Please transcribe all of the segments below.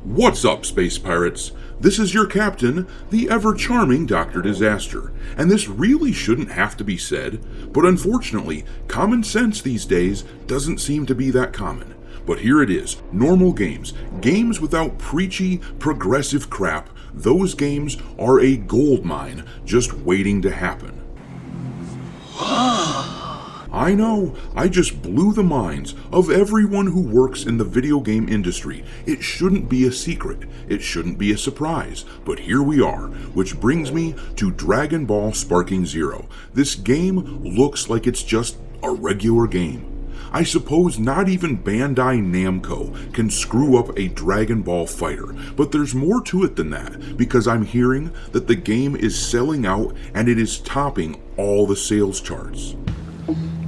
What's up, Space Pirates? This is your captain, the ever-charming Dr. Disaster, and this really shouldn't have to be said, but unfortunately, common sense these days doesn't seem to be that common. But here it is, normal games, games without preachy, progressive crap. Those games are a gold mine just waiting to happen. I know, I just blew the minds of everyone who works in the video game industry. It shouldn't be a secret, it shouldn't be a surprise, but here we are, which brings me to Dragon Ball Sparking Zero. This game looks like it's just a regular game. I suppose not even Bandai Namco can screw up a Dragon Ball fighter, but there's more to it than that, because I'm hearing that the game is selling out and it is topping all the sales charts.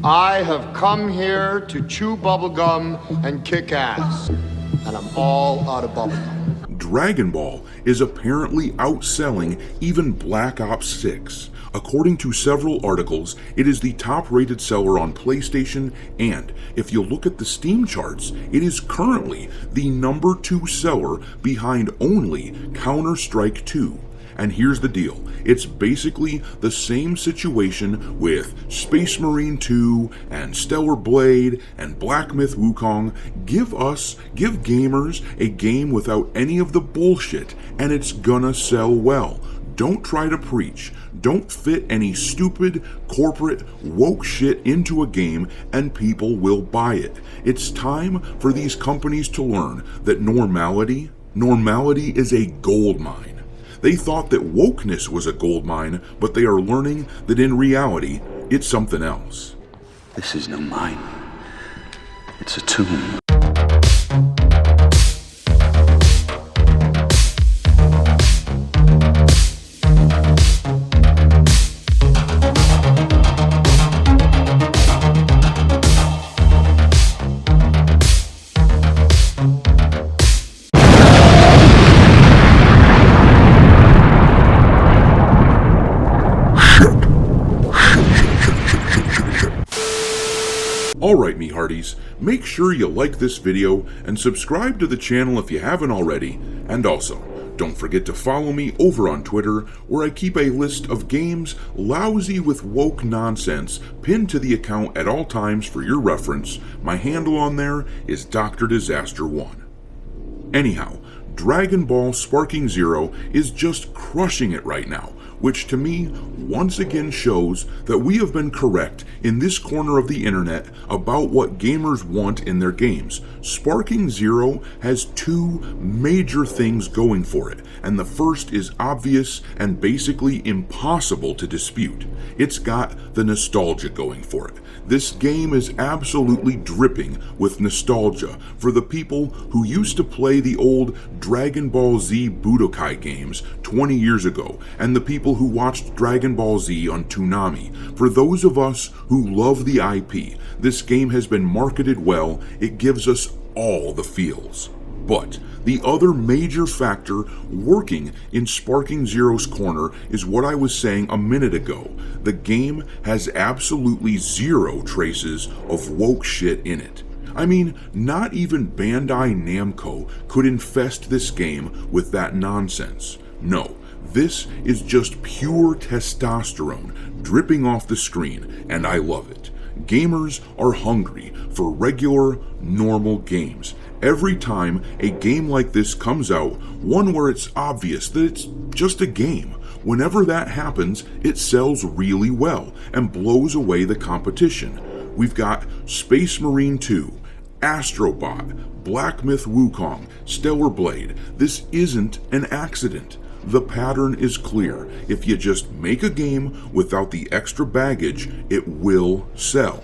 I have come here to chew bubblegum and kick ass, and I'm all out of bubblegum. Dragon Ball is apparently outselling even Black Ops 6. According to several articles, it is the top-rated seller on PlayStation, and if you look at the Steam charts, it is currently the number 2 seller behind only Counter-Strike 2. And here's the deal, it's basically the same situation with Space Marine 2 and Stellar Blade and Black Myth Wukong. Give gamers a game without any of the bullshit and it's gonna sell well. Don't try to preach. Don't fit any stupid, corporate, woke shit into a game and people will buy it. It's time for these companies to learn that normality is a gold mine. They thought that wokeness was a gold mine, but they are learning that in reality, it's something else. This is no mine. It's a tomb. Alright, me hearties, make sure you like this video and subscribe to the channel if you haven't already, and also, don't forget to follow me over on Twitter, where I keep a list of games lousy with woke nonsense pinned to the account at all times for your reference. My handle on there is Dr. Disaster 1. Anyhow, Dragon Ball Sparking Zero is just crushing it right now, which to me once again shows that we have been correct in this corner of the internet about what gamers want in their games. Sparking Zero has 2 major things going for it, and the first is obvious and basically impossible to dispute. It's got the nostalgia going for it. This game is absolutely dripping with nostalgia for the people who used to play the old Dragon Ball Z Budokai games 20 years ago, and the people who watched Dragon Ball Z on Toonami. For those of us who love the IP, this game has been marketed well. It gives us all the feels. But the other major factor working in Sparking Zero's corner is what I was saying a minute ago. The game has absolutely zero traces of woke shit in it. I mean, not even Bandai Namco could infest this game with that nonsense. No, this is just pure testosterone dripping off the screen, and I love it. Gamers are hungry for regular, normal games. Every time a game like this comes out, one where it's obvious that it's just a game, whenever that happens, it sells really well and blows away the competition. We've got Space Marine 2, Astrobot, Black Myth Wukong, Stellar Blade. This isn't an accident. The pattern is clear. If you just make a game without the extra baggage, it will sell.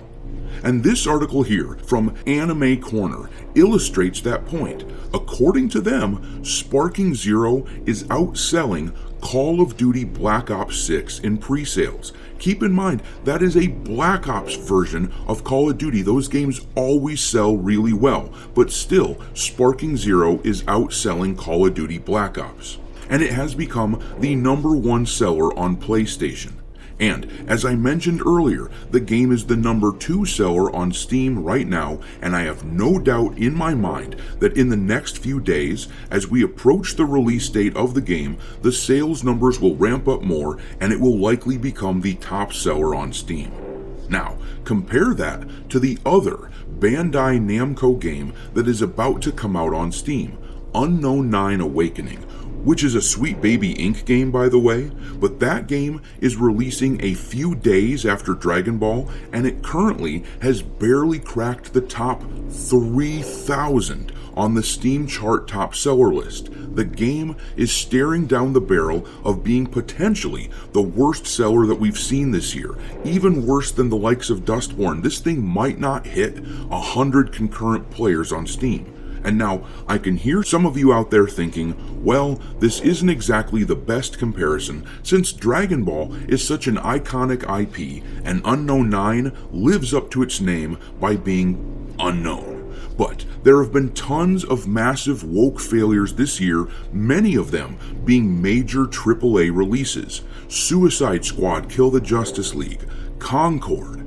And this article here from Anime Corner illustrates that point. According to them, Sparking Zero is outselling Call of Duty Black Ops 6 in pre-sales. Keep in mind, that is a Black Ops version of Call of Duty. Those games always sell really well, but still, Sparking Zero is outselling Call of Duty Black Ops. And it has become the #1 seller on PlayStation. And as I mentioned earlier, the game is the #2 seller on Steam right now, and I have no doubt in my mind that in the next few days, as we approach the release date of the game, the sales numbers will ramp up more and it will likely become the top seller on Steam. Now, compare that to the other Bandai Namco game that is about to come out on Steam, Unknown 9 Awakening, which is a Sweet Baby Inc. game, by the way, but that game is releasing a few days after Dragon Ball, and it currently has barely cracked the top 3,000 on the Steam chart top seller list. The game is staring down the barrel of being potentially the worst seller that we've seen this year, even worse than the likes of Dustborn. This thing might not hit 100 concurrent players on Steam. And now, I can hear some of you out there thinking, well, this isn't exactly the best comparison since Dragon Ball is such an iconic IP and Unknown 9 lives up to its name by being unknown. But there have been tons of massive woke failures this year, many of them being major AAA releases. Suicide Squad Kill the Justice League, Concord,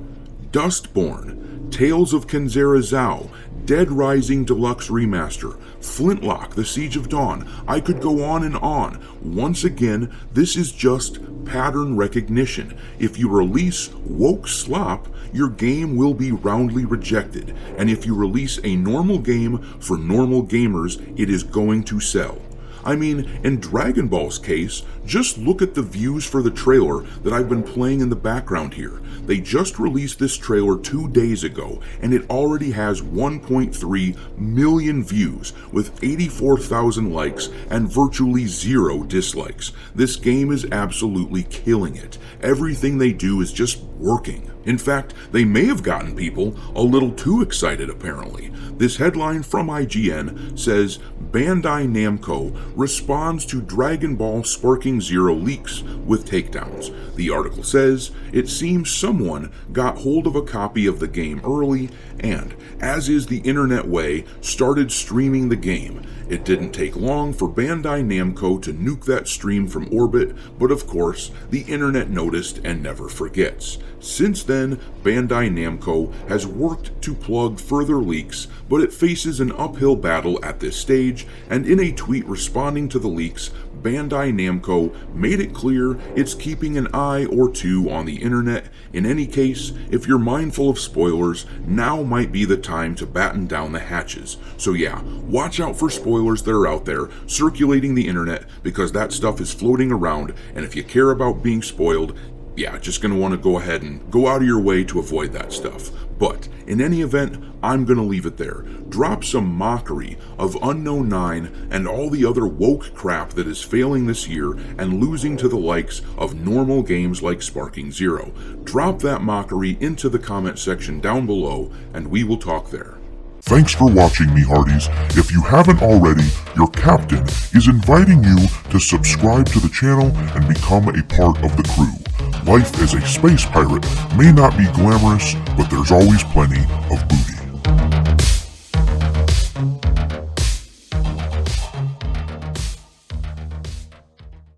Dustborn, Tales of Kenzera Zao, Dead Rising Deluxe Remaster, Flintlock, The Siege of Dawn. I could go on and on. Once again, this is just pattern recognition. If you release woke slop, your game will be roundly rejected. And if you release a normal game for normal gamers, it is going to sell. I mean, in Dragon Ball's case, just look at the views for the trailer that I've been playing in the background here. They just released this trailer 2 days ago, and it already has 1.3 million views, with 84,000 likes and virtually 0 dislikes. This game is absolutely killing it. Everything they do is just working. In fact, they may have gotten people a little too excited apparently. This headline from IGN says, Bandai Namco responds to Dragon Ball Sparking Zero leaks with takedowns. The article says, it seems someone got hold of a copy of the game early and, as is the internet way, started streaming the game. It didn't take long for Bandai Namco to nuke that stream from orbit, but of course, the internet noticed and never forgets. Since then, Bandai Namco has worked to plug further leaks, but it faces an uphill battle at this stage, and in a tweet responding to the leaks, Bandai Namco made it clear it's keeping an eye or two on the internet. In any case, if you're mindful of spoilers, now might be the time to batten down the hatches. So yeah, watch out for spoilers that are out there circulating the internet, because that stuff is floating around, and if you care about being spoiled, yeah, just going to want to go ahead and go out of your way to avoid that stuff. But in any event, I'm going to leave it there. Drop some mockery of Unknown 9 and all the other woke crap that is failing this year and losing to the likes of normal games like Sparking Zero. Drop that mockery into the comment section down below, and we will talk there. Thanks for watching, me hearties. If you haven't already, your captain is inviting you to subscribe to the channel and become a part of the crew. Life as a space pirate may not be glamorous, but there's always plenty of booty.